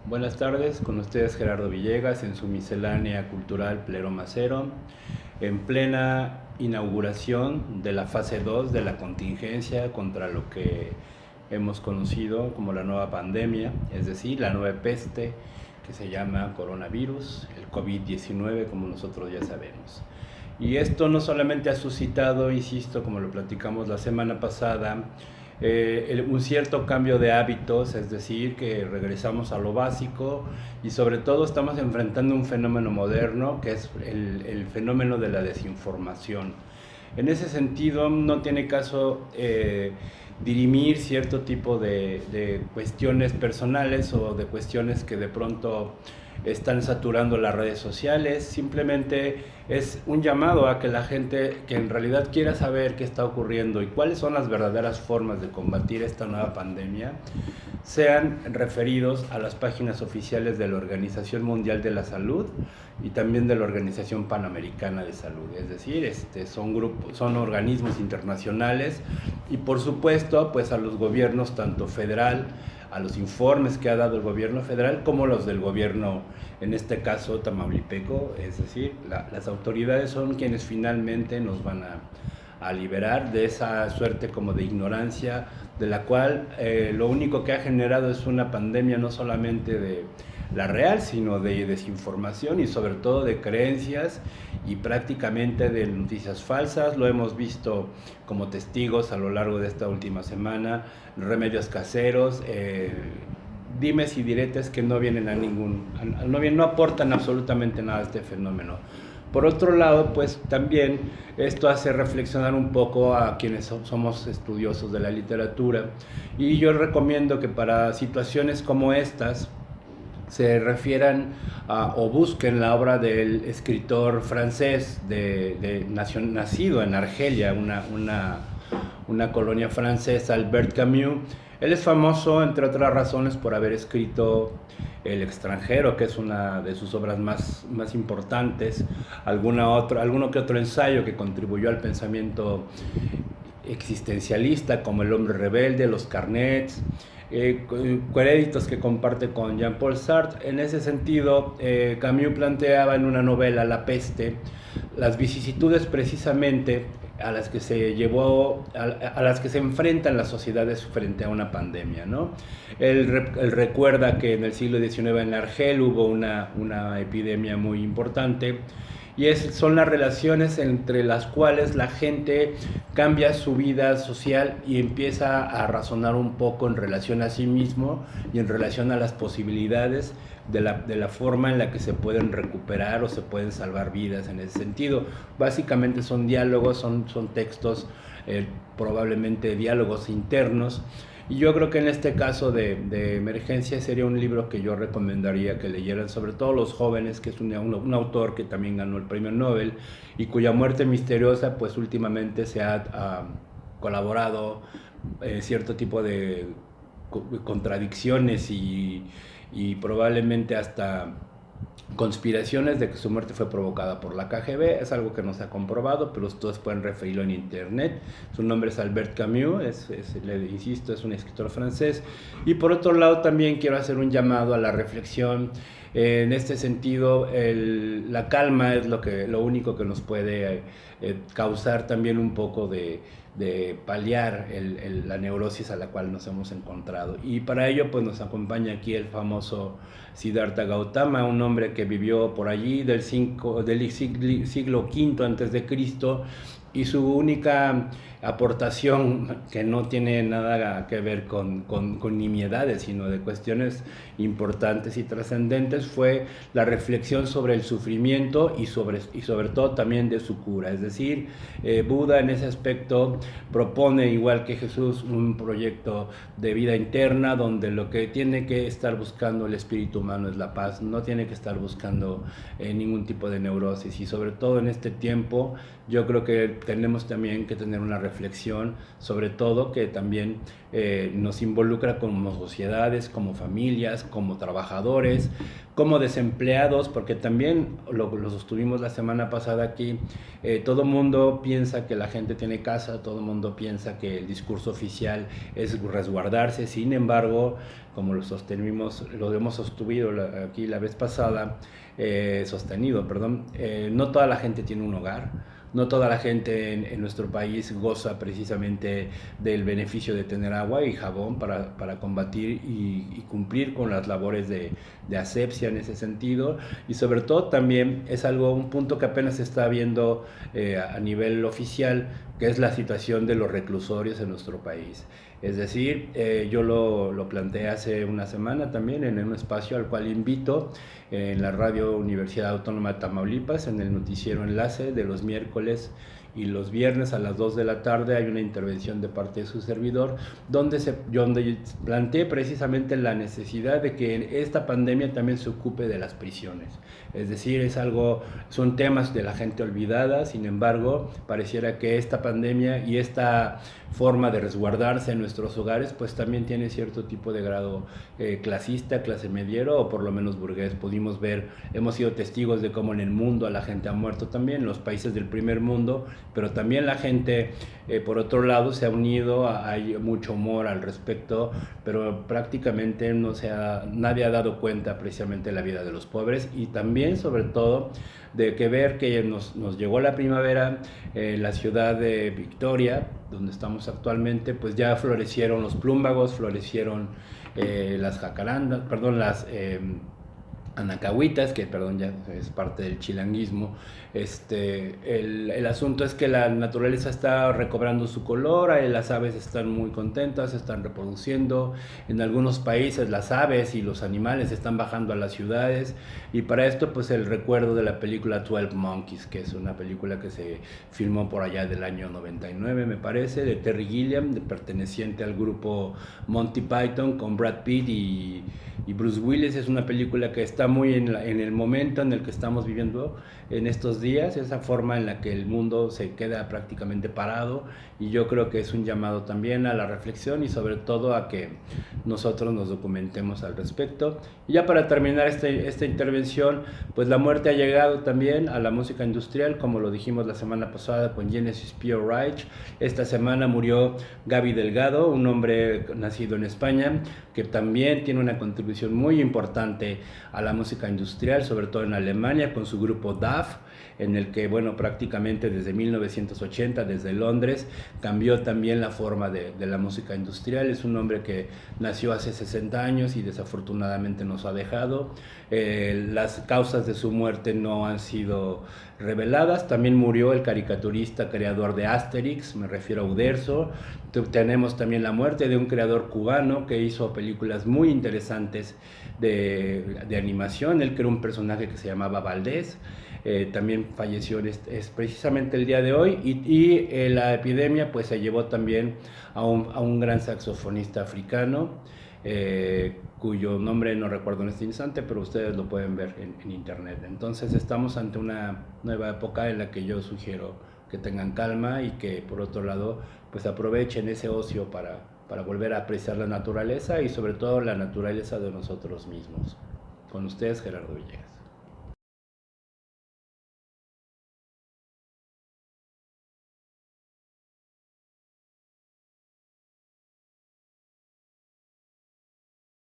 Buenas tardes, con ustedes Gerardo Villegas en su miscelánea cultural Pleroma Cero, en plena inauguración de la fase 2 de la contingencia contra lo que hemos conocido como la nueva pandemia, es decir, la nueva peste que se llama coronavirus, el COVID-19 como nosotros ya sabemos. Y esto no solamente ha suscitado, insisto, como lo platicamos la semana pasada, un cierto cambio de hábitos, es decir, que regresamos a lo básico y sobre todo estamos enfrentando un fenómeno moderno que es el fenómeno de la desinformación. En ese sentido, no tiene caso dirimir cierto tipo de cuestiones personales o de cuestiones que de pronto están saturando las redes sociales. Simplemente es un llamado a que la gente que en realidad quiera saber qué está ocurriendo y cuáles son las verdaderas formas de combatir esta nueva pandemia sean referidos a las páginas oficiales de la Organización Mundial de la Salud y también de la Organización Panamericana de Salud. Es decir, son organismos internacionales y por supuesto pues a los gobiernos tanto federal, a los informes que ha dado el gobierno federal como los del gobierno, en este caso tamaulipeco, es decir, las autoridades son quienes finalmente nos van a liberar de esa suerte como de ignorancia, de la cual lo único que ha generado es una pandemia no solamente de la real, sino de desinformación y sobre todo de creencias y prácticamente de noticias falsas. Lo hemos visto como testigos a lo largo de esta última semana, remedios caseros, dimes y diretes que no vienen no aportan absolutamente nada a este fenómeno. Por otro lado, pues también esto hace reflexionar un poco a quienes somos estudiosos de la literatura y yo recomiendo que para situaciones como estas se refieran o busquen la obra del escritor francés nacido en Argelia, una colonia francesa, Albert Camus. Él es famoso, entre otras razones, por haber escrito El extranjero, que es una de sus obras más importantes, alguno que otro ensayo que contribuyó al pensamiento existencialista, como El hombre rebelde, Los carnets, créditos que comparte con Jean-Paul Sartre. En ese sentido, Camus planteaba en una novela, La peste, las vicisitudes precisamente a las que a las que se enfrentan las sociedades frente a una pandemia, ¿no? Él recuerda que en el siglo XIX en Argel hubo una epidemia muy importante y son las relaciones entre las cuales la gente cambia su vida social y empieza a razonar un poco en relación a sí mismo y en relación a las posibilidades de la forma en la que se pueden recuperar o se pueden salvar vidas en ese sentido. Básicamente son diálogos, son textos, probablemente diálogos internos. Y yo creo que en este caso de emergencia sería un libro que yo recomendaría que leyeran, sobre todo los jóvenes, que es un autor que también ganó el premio Nobel y cuya muerte misteriosa pues últimamente se ha colaborado cierto tipo de contradicciones y probablemente hasta conspiraciones de que su muerte fue provocada por la KGB. Es algo que no se ha comprobado, pero ustedes pueden referirlo en internet. Su nombre es Albert Camus, le insisto, es un escritor francés. Y por otro lado también quiero hacer un llamado a la reflexión. En este sentido, la calma es lo único que nos puede causar también un poco de paliar la neurosis a la cual nos hemos encontrado. Y para ello pues nos acompaña aquí el famoso Siddhartha Gautama, un hombre que vivió por allí del siglo V antes de Cristo, y su única aportación, que no tiene nada que ver con nimiedades, sino de cuestiones importantes y trascendentes, fue la reflexión sobre el sufrimiento y sobre todo también de su cura. Es decir, Buda en ese aspecto propone, igual que Jesús, un proyecto de vida interna donde lo que tiene que estar buscando el espíritu humano es la paz, no tiene que estar buscando ningún tipo de neurosis, y sobre todo en este tiempo yo creo que tenemos también que tener una reflexión, sobre todo que también nos involucra como sociedades, como familias, como trabajadores, como desempleados, porque también lo sostuvimos la semana pasada aquí, todo el mundo piensa que la gente tiene casa, todo el mundo piensa que el discurso oficial es resguardarse, sin embargo, como lo hemos sostenido aquí la vez pasada, no toda la gente tiene un hogar. No toda la gente en nuestro país goza precisamente del beneficio de tener agua y jabón para combatir y cumplir con las labores de asepsia en ese sentido. Y sobre todo también es un punto que apenas se está viendo a nivel oficial, que es la situación de los reclusorios en nuestro país. Es decir, yo lo planteé hace una semana también en un espacio al cual invito en la Radio Universidad Autónoma de Tamaulipas, en el noticiero Enlace de los miércoles y los viernes a las 2 de la tarde hay una intervención de parte de su servidor donde planteé precisamente la necesidad de que esta pandemia también se ocupe de las prisiones. Es decir, son temas de la gente olvidada, sin embargo, pareciera que esta pandemia y esta forma de resguardarse en nuestros hogares, pues también tiene cierto tipo de grado clasista, clase mediero o por lo menos burgués. Hemos sido testigos de cómo en el mundo la gente ha muerto también, en los países del primer mundo, pero también la gente, por otro lado, se ha unido, hay mucho humor al respecto, pero prácticamente nadie ha dado cuenta precisamente de la vida de los pobres y también, sobre todo, de que ver que nos llegó la primavera, la ciudad de Victoria, donde estamos actualmente, pues ya florecieron los plúmbagos, florecieron las jacarandas, las anacahuitas, que ya es parte del chilanguismo. El asunto es que la naturaleza está recobrando su color, las aves están muy contentas, se están reproduciendo. En algunos países las aves y los animales están bajando a las ciudades, y para esto pues el recuerdo de la película 12 Monkeys, que es una película que se filmó por allá del año 99, me parece, de Terry Gilliam, perteneciente al grupo Monty Python, con Brad Pitt y Bruce Willis. Es una película que está muy en el momento en el que estamos viviendo en estos días, esa forma en la que el mundo se queda prácticamente parado, y yo creo que es un llamado también a la reflexión y sobre todo a que nosotros nos documentemos al respecto. Y ya para terminar esta intervención, pues la muerte ha llegado también a la música industrial, como lo dijimos la semana pasada con Genesis P.O. Reich. Esta semana murió Gaby Delgado, un hombre nacido en España, que también tiene una contribución muy importante a la música industrial, sobre todo en Alemania, con su grupo DAF, en el que, prácticamente desde 1980, desde Londres, cambió también la forma de la música industrial. Es un hombre que nació hace 60 años y desafortunadamente nos ha dejado. Las causas de su muerte no han sido reveladas. También murió el caricaturista creador de Asterix, me refiero a Uderzo. Tenemos también la muerte de un creador cubano que hizo películas muy interesantes de animación. Él creó un personaje que se llamaba Valdés. También falleció precisamente el día de hoy, y la epidemia pues se llevó también a un gran saxofonista africano, cuyo nombre no recuerdo en este instante, pero ustedes lo pueden ver en internet. Entonces estamos ante una nueva época en la que yo sugiero que tengan calma y que por otro lado pues aprovechen ese ocio para volver a apreciar la naturaleza y sobre todo la naturaleza de nosotros mismos. Con ustedes, Gerardo Villegas.